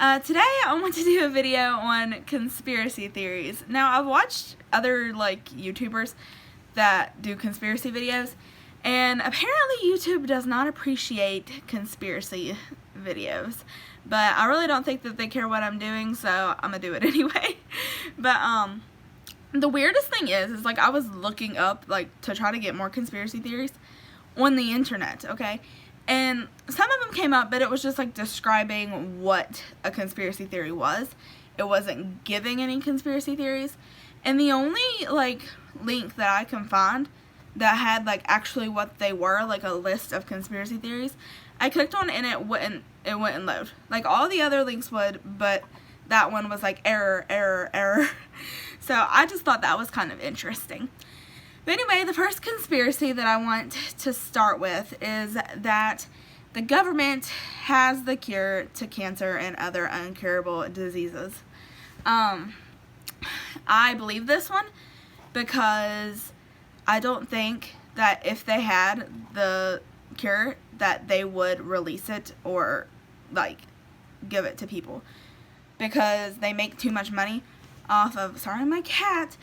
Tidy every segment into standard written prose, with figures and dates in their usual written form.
Today I want to do a video on conspiracy theories. Now, I've watched other YouTubers that do conspiracy videos, and apparently YouTube does not appreciate conspiracy videos. But I really don't think that they care what I'm doing, so I'm gonna do it anyway. But the weirdest thing is I was looking up to try to get more conspiracy theories on the internet, okay? And some of them came up, but it was just describing what a conspiracy theory was. It wasn't giving any conspiracy theories. And the only link that I can find that had actually what they were, a list of conspiracy theories, I clicked on and it wouldn't load. All the other links would, but that one was error, error, error. So I just thought that was kind of interesting. But anyway, the first conspiracy that I want to start with is that the government has the cure to cancer and other incurable diseases. I believe this one because I don't think that if they had the cure that they would release it or give it to people, because they make too much money off of, sorry my cat,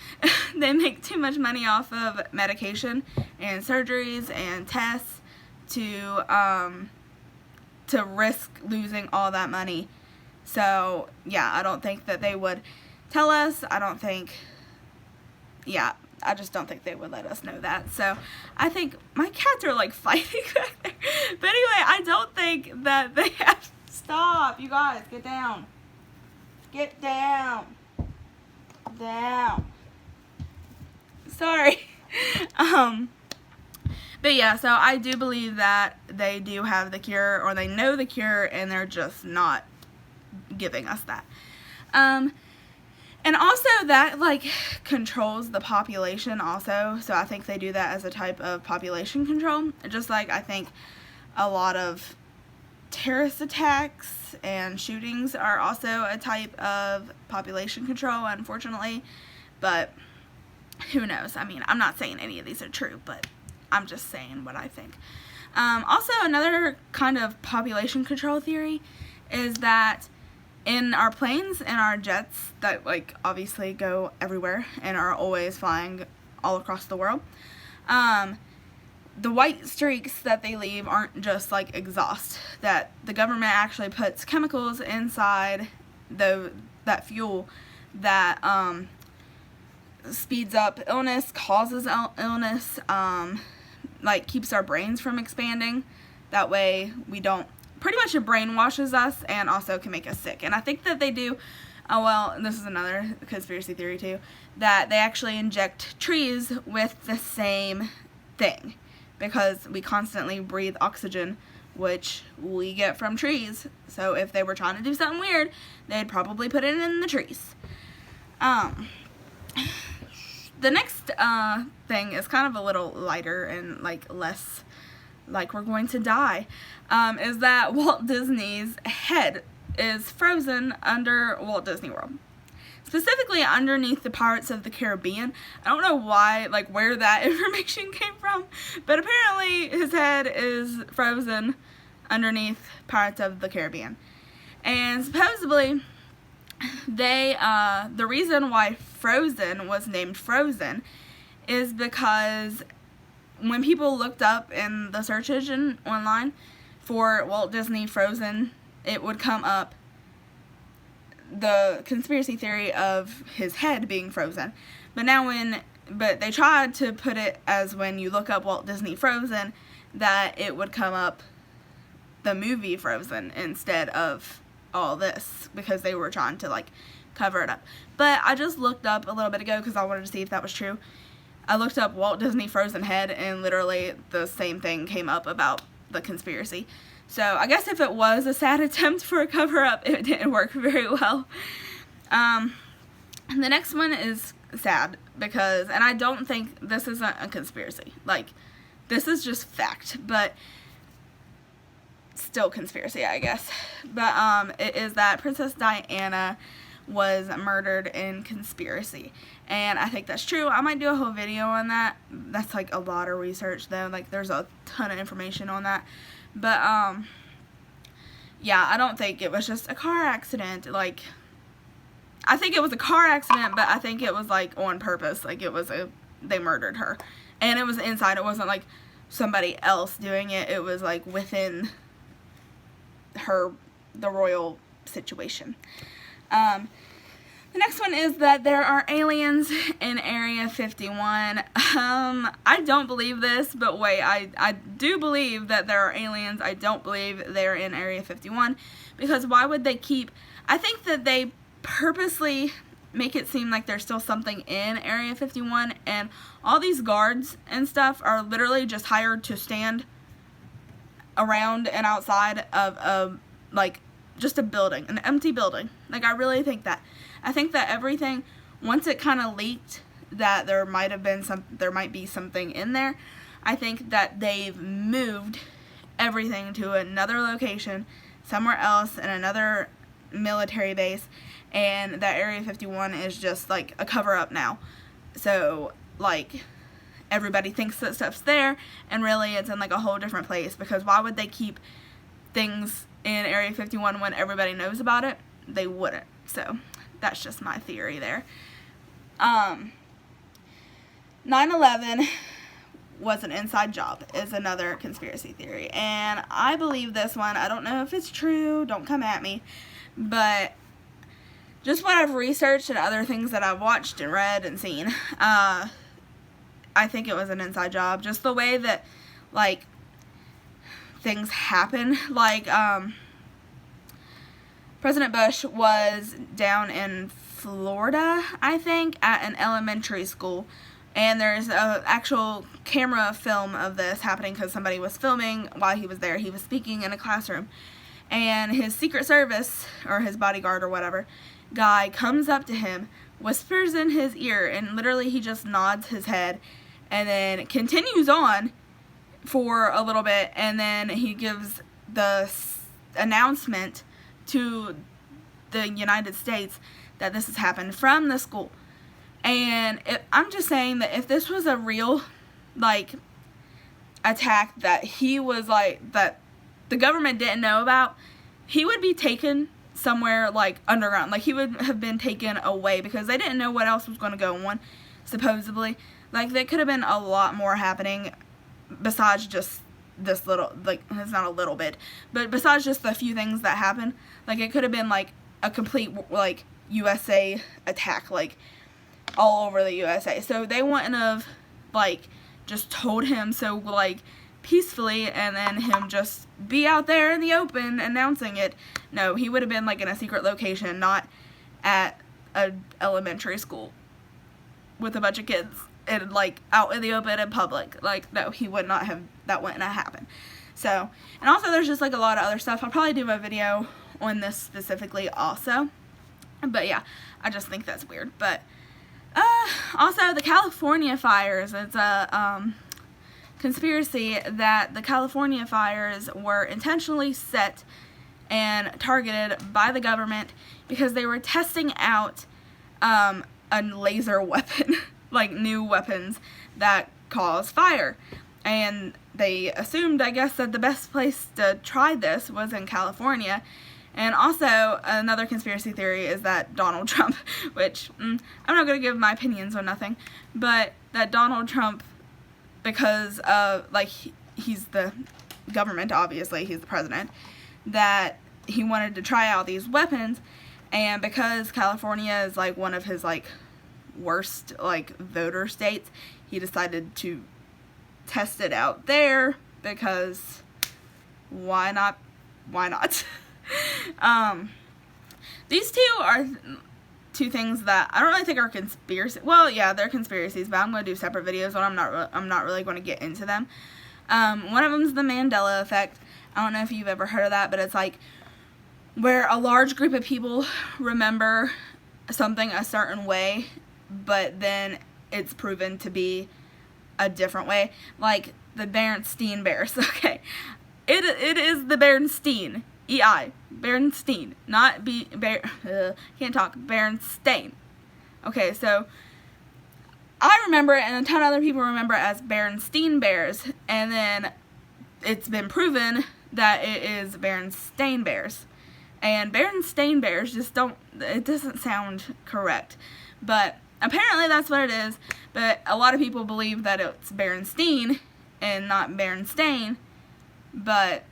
they make too much money off of medication and surgeries and tests to risk losing all that money. So yeah, I don't think that they would tell us. I just don't think they would let us know that. So I think my cats are fighting back there. But anyway, I don't think that they have, stop, you guys, get down. Get down. Down. Sorry. But yeah, so I do believe that they do have the cure, or they know the cure, and they're just not giving us that. And also that controls the population also, so I think they do that as a type of population control. Just I think a lot of terrorist attacks and shootings are also a type of population control, unfortunately, but who knows? I mean, I'm not saying any of these are true, but I'm just saying what I think. Also, another kind of population control theory is that in our planes and our jets that obviously go everywhere and are always flying all across the world, the white streaks that they leave aren't just exhaust, that the government actually puts chemicals inside that fuel that speeds up illness, causes illness, keeps our brains from expanding. That way we don't, pretty much it brainwashes us and also can make us sick. And I think that they do, well, this is another conspiracy theory too, that they actually inject trees with the same thing, because we constantly breathe oxygen, which we get from trees. So if they were trying to do something weird, they'd probably put it in the trees. The next thing is kind of a little lighter and less we're going to die, is that Walt Disney's head is frozen under Walt Disney World. Specifically underneath the Pirates of the Caribbean. I don't know why, where that information came from, but apparently his head is frozen underneath Pirates of the Caribbean. And supposedly, the reason why Frozen was named Frozen is because when people looked up in the search engine online for Walt Disney Frozen, it would come up the conspiracy theory of his head being frozen. But they tried to put it as when you look up Walt Disney Frozen, that it would come up the movie Frozen instead of all this, because they were trying to cover it up. But I just looked up a little bit ago because I wanted to see if that was true. I looked up Walt Disney Frozen head, and literally the same thing came up about the conspiracy. So I guess if it was a sad attempt for a cover-up, it didn't work very well. The next one is sad because, and I don't think this isn't a conspiracy. This is just fact, but still conspiracy, I guess. But it is that Princess Diana was murdered in conspiracy, and I think that's true. I might do a whole video on that. That's a lot of research though. There's a ton of information on that. But yeah, I don't think it was just a car accident. Like, I think it was a car accident, but I think it was, like, on purpose. Like, they murdered her. And it was inside. It wasn't, like, somebody else doing it. It was, like, within the royal situation. The next one is that there are aliens in Area 51. I don't believe this, but wait, I do believe that there are aliens. I don't believe they're in Area 51, because why would they keep... I think that they purposely make it seem like there's still something in Area 51, and all these guards and stuff are literally just hired to stand around and outside of like, just a building, an empty building. Like, I really think that. I think that everything, once it kind of leaked that there might be something in there, I think that they've moved everything to another location, somewhere else, in another military base, and that Area 51 is just, like, a cover-up now. So, like, everybody thinks that stuff's there, and really it's in, like, a whole different place, because why would they keep things in Area 51 when everybody knows about it? They wouldn't. So, that's just my theory there. 9/11 was an inside job is another conspiracy theory. And I believe this one. I don't know if it's true. Don't come at me. But just what I've researched and other things that I've watched and read and seen, I think it was an inside job. Just the way that, like, things happen. Like, President Bush was down in Florida, I think, at an elementary school. And there's an actual camera film of this happening because somebody was filming while he was there. He was speaking in a classroom. And his Secret Service, or his bodyguard or whatever, guy comes up to him, whispers in his ear, and literally he just nods his head. And then continues on for a little bit. And then he gives the announcement to the United States that this has happened from the school. And I'm just saying that if this was a real, like, attack that he was, like, that the government didn't know about, he would be taken somewhere, like, underground. Like, he would have been taken away because they didn't know what else was going to go on, supposedly. Like, there could have been a lot more happening besides just this little, like, it's not a little bit, but besides just the few things that happened. Like, it could have been, like, a complete, like, USA attack, like, all over the USA. So they wouldn't have, like, just told him so, like, peacefully and then him just be out there in the open announcing it. No, he would have been, like, in a secret location, not at an elementary school with a bunch of kids and, like, out in the open in public. Like, no, he would not have, that wouldn't have happened. So, and also there's just, like, a lot of other stuff. I'll probably do a video on this specifically also. But yeah, I just think that's weird. But also the California fires, it's a conspiracy that the California fires were intentionally set and targeted by the government because they were testing out a laser weapon, like new weapons that cause fire. And they assumed, I guess, that the best place to try this was in California. And also, another conspiracy theory is that Donald Trump, which, I'm not going to give my opinions on nothing, but that Donald Trump, because of, like, he's the government, obviously, he's the president, that he wanted to try out these weapons, and because California is, like, one of his, like, worst, like, voter states, he decided to test it out there, because why not? Why not? These two are two things that I don't really think are conspiracy. Well, yeah, they're conspiracies, but I'm going to do separate videos, and I'm not really going to get into them. One of them is the Mandela effect. I don't know if you've ever heard of that, but it's like where a large group of people remember something a certain way, but then it's proven to be a different way. Like the Berenstain Bears. Okay, it is the Berenstain. E-I, Berenstain, not can't talk, Berenstain. Okay, so I remember it, and a ton of other people remember it as Berenstain Bears, and then it's been proven that it is Berenstain Bears. And Berenstain Bears just it doesn't sound correct. But apparently that's what it is. But a lot of people believe that it's Berenstein and not Berenstain. But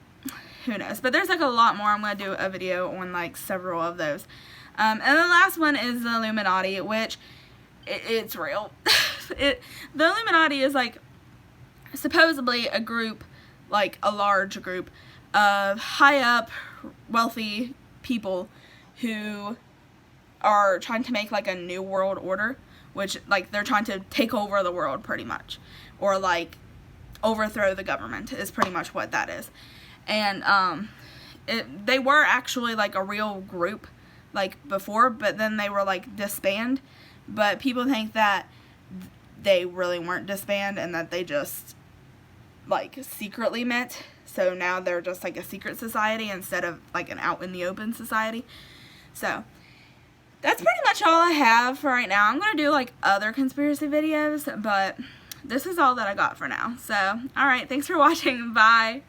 who knows. But there's like a lot more. I'm going to do a video on like several of those. And the last one is the Illuminati, which it's real. The Illuminati is like supposedly a group, like a large group of high up, wealthy people who are trying to make like a new world order, which like they're trying to take over the world pretty much, or like overthrow the government is pretty much what that is. And they were actually like a real group like before, but then they were like disbanded. But people think that they really weren't disbanded and that they just like secretly met. So now they're just like a secret society instead of like an out in the open society. So that's pretty much all I have for right now. I'm going to do like other conspiracy videos, but this is all that I got for now. So, alright, thanks for watching. Bye.